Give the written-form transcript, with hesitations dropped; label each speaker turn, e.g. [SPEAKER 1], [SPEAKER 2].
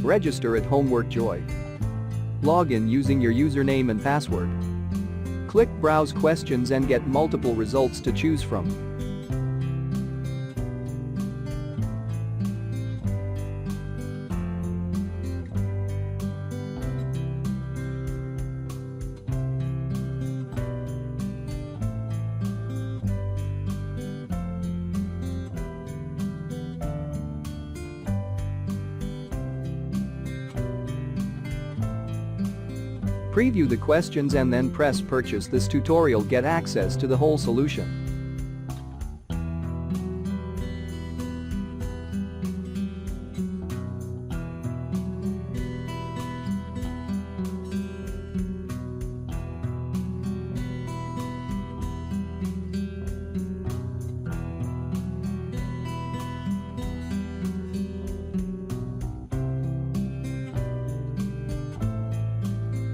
[SPEAKER 1] Register at Homework Joy. Log in using your username and password. Click Browse Questions and get multiple results to choose from. Preview the questions and then press Purchase. This tutorial get access to the whole solution.